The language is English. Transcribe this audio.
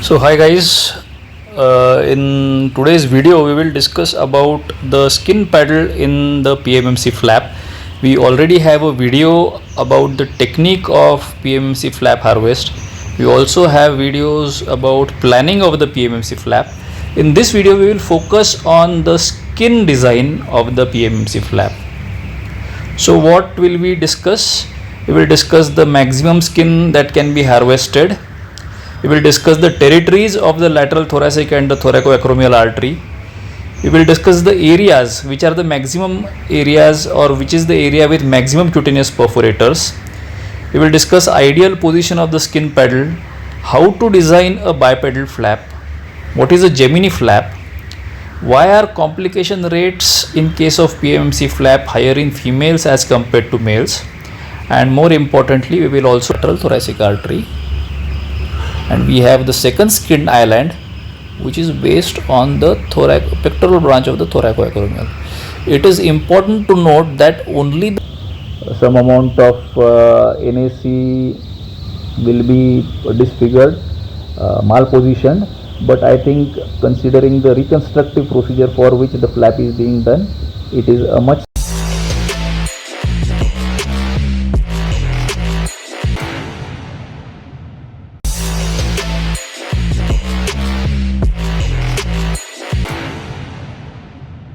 So hi guys, in today's video we will discuss about the skin paddle in the PMMC flap. We already have a video about the technique of PMMC flap harvest. We also have videos about planning of the PMMC flap. In this video we will focus on the skin design of the PMMC flap. So what will we discuss? We will discuss the maximum skin that can be harvested. We will discuss the territories of the lateral thoracic and the thoracoacromial artery. We will discuss the areas which are the maximum areas or which is the area with maximum cutaneous perforators. We will discuss ideal position of the skin paddle, how to design a bipedal flap, what is a Gemini flap, why are complication rates in case of PMMC flap higher in females as compared to males, and more importantly we will also lateral thoracic artery. And we have the second skin island which is based on the pectoral branch of the thoracoacromial. It is important to note that only some amount of NAC will be disfigured, malpositioned, but I think considering the reconstructive procedure for which the flap is being done, it is a much